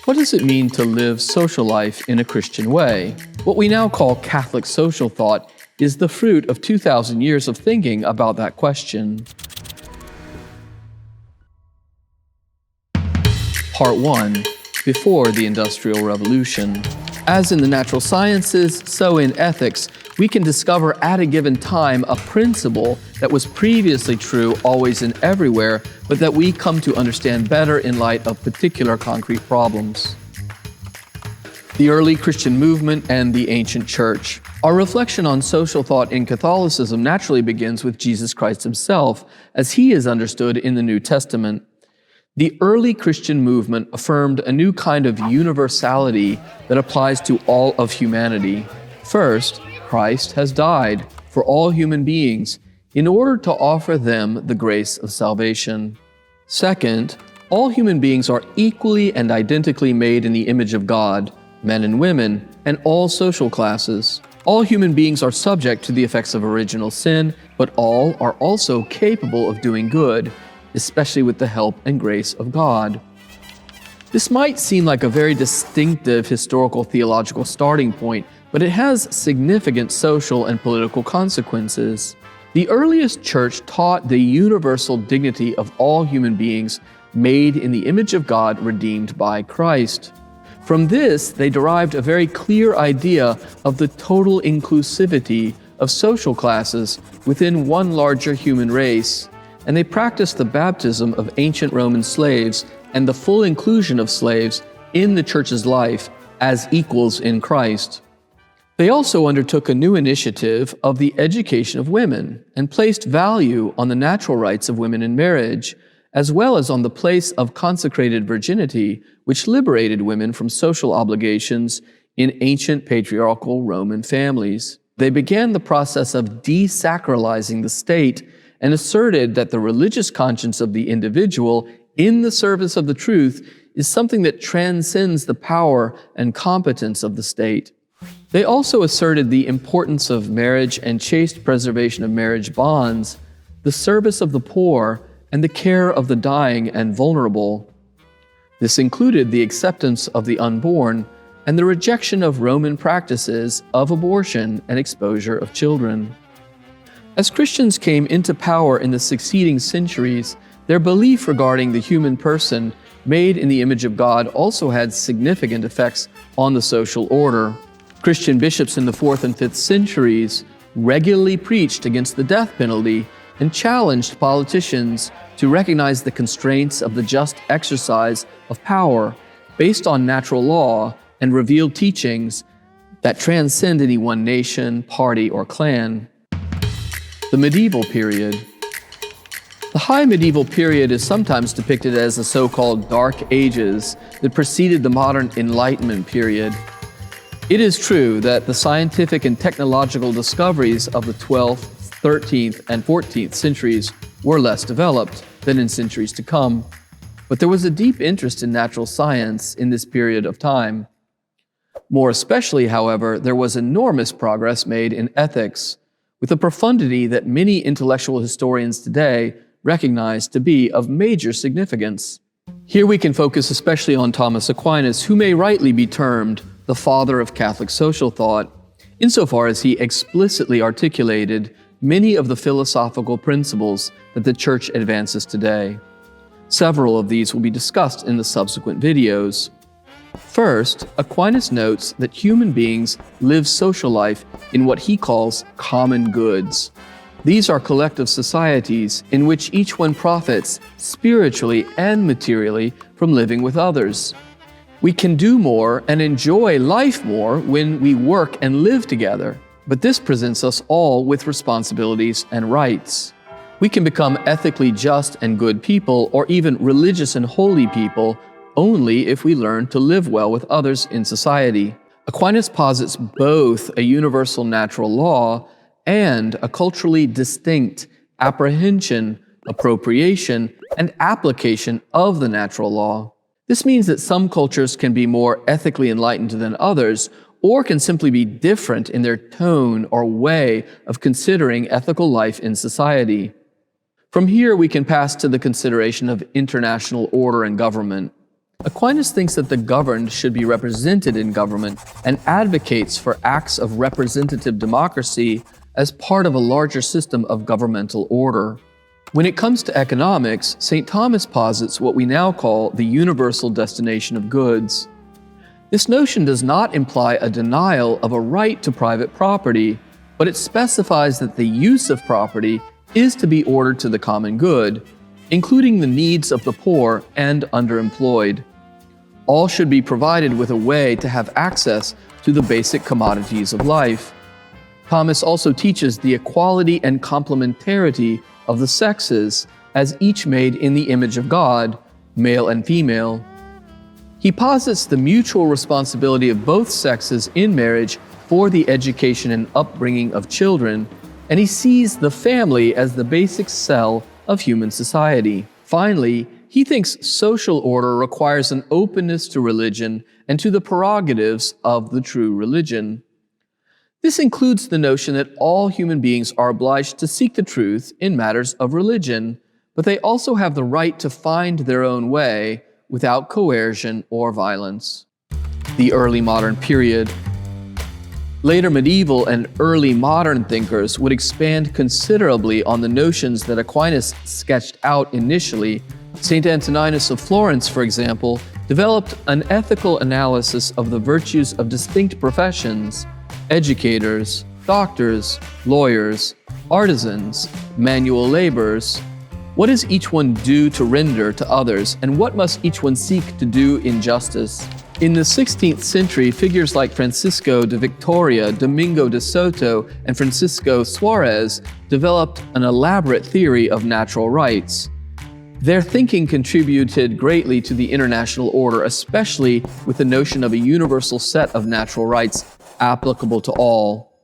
What does it mean to live social life in a Christian way? What we now call Catholic social thought is the fruit of 2,000 years of thinking about that question. Part 1. Before the Industrial Revolution. As in the natural sciences, so in ethics, we can discover at a given time a principle that was previously true always and everywhere, but that we come to understand better in light of particular concrete problems. The early Christian movement and the ancient church. Our reflection on social thought in Catholicism naturally begins with Jesus Christ himself, as he is understood in the New Testament. The early Christian movement affirmed a new kind of universality that applies to all of humanity. First, Christ has died for all human beings in order to offer them the grace of salvation. Second, all human beings are equally and identically made in the image of God, men and women, and all social classes. All human beings are subject to the effects of original sin, but all are also capable of doing good, especially with the help and grace of God. This might seem like a very distinctive historical theological starting point, but it has significant social and political consequences. The earliest church taught the universal dignity of all human beings made in the image of God, redeemed by Christ. From this, they derived a very clear idea of the total inclusivity of social classes within one larger human race, and they practiced the baptism of ancient Roman slaves and the full inclusion of slaves in the church's life as equals in Christ. They also undertook a new initiative of the education of women and placed value on the natural rights of women in marriage, as well as on the place of consecrated virginity, which liberated women from social obligations in ancient patriarchal Roman families. They began the process of desacralizing the state and asserted that the religious conscience of the individual in the service of the truth is something that transcends the power and competence of the state. They also asserted the importance of marriage and chaste preservation of marriage bonds, the service of the poor, and the care of the dying and vulnerable. This included the acceptance of the unborn and the rejection of Roman practices of abortion and exposure of children. As Christians came into power in the succeeding centuries, their belief regarding the human person made in the image of God also had significant effects on the social order. Christian bishops in the 4th and 5th centuries regularly preached against the death penalty and challenged politicians to recognize the constraints of the just exercise of power based on natural law and revealed teachings that transcend any one nation, party, or clan. The medieval period. The high medieval period is sometimes depicted as the so-called Dark Ages that preceded the modern Enlightenment period. It is true that the scientific and technological discoveries of the 12th, 13th, and 14th centuries were less developed than in centuries to come, but there was a deep interest in natural science in this period of time. More especially, however, there was enormous progress made in ethics, with a profundity that many intellectual historians today recognize to be of major significance. Here we can focus especially on Thomas Aquinas, who may rightly be termed the father of Catholic social thought, insofar as he explicitly articulated many of the philosophical principles that the Church advances today. Several of these will be discussed in the subsequent videos. First, Aquinas notes that human beings live social life in what he calls common goods. These are collective societies in which each one profits spiritually and materially from living with others. We can do more and enjoy life more when we work and live together, but this presents us all with responsibilities and rights. We can become ethically just and good people, or even religious and holy people, only if we learn to live well with others in society. Aquinas posits both a universal natural law and a culturally distinct apprehension, appropriation, and application of the natural law. This means that some cultures can be more ethically enlightened than others, or can simply be different in their tone or way of considering ethical life in society. From here, we can pass to the consideration of international order and government. Aquinas thinks that the governed should be represented in government and advocates for acts of representative democracy as part of a larger system of governmental order. When it comes to economics, St. Thomas posits what we now call the universal destination of goods. This notion does not imply a denial of a right to private property, but it specifies that the use of property is to be ordered to the common good, including the needs of the poor and underemployed. All should be provided with a way to have access to the basic commodities of life. Thomas also teaches the equality and complementarity of the sexes, as each made in the image of God, male and female. He posits the mutual responsibility of both sexes in marriage for the education and upbringing of children, and he sees the family as the basic cell of human society. Finally, he thinks social order requires an openness to religion and to the prerogatives of the true religion. This includes the notion that all human beings are obliged to seek the truth in matters of religion, but they also have the right to find their own way without coercion or violence. The early modern period. Later medieval and early modern thinkers would expand considerably on the notions that Aquinas sketched out initially. St. Antoninus of Florence, for example, developed an ethical analysis of the virtues of distinct professions: educators, doctors, lawyers, artisans, manual laborers. What does each one do to render to others, and what must each one seek to do in justice? In the 16th century, figures like Francisco de Victoria, Domingo de Soto, and Francisco Suarez developed an elaborate theory of natural rights. Their thinking contributed greatly to the international order, especially with the notion of a universal set of natural rights applicable to all.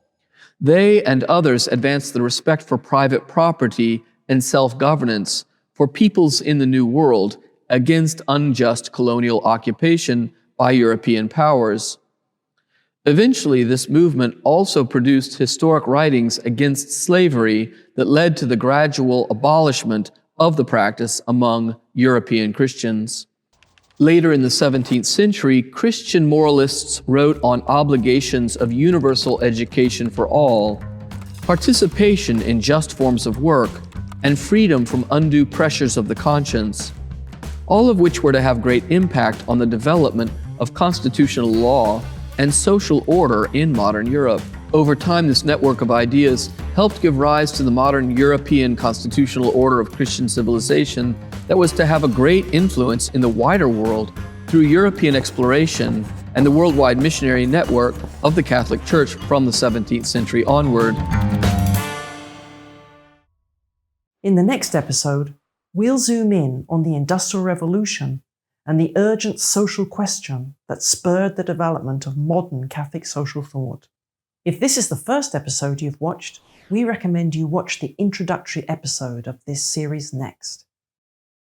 They and others advanced the respect for private property and self-governance for peoples in the New World against unjust colonial occupation by European powers. Eventually, this movement also produced historic writings against slavery that led to the gradual abolishment of the practice among European Christians. Later in the 17th century, Christian moralists wrote on obligations of universal education for all, participation in just forms of work, and freedom from undue pressures of the conscience, all of which were to have great impact on the development of constitutional law and social order in modern Europe. Over time, this network of ideas helped give rise to the modern European constitutional order of Christian civilization that was to have a great influence in the wider world through European exploration and the worldwide missionary network of the Catholic Church from the 17th century onward. In the next episode, we'll zoom in on the Industrial Revolution and the urgent social question that spurred the development of modern Catholic social thought. If this is the first episode you've watched, we recommend you watch the introductory episode of this series next.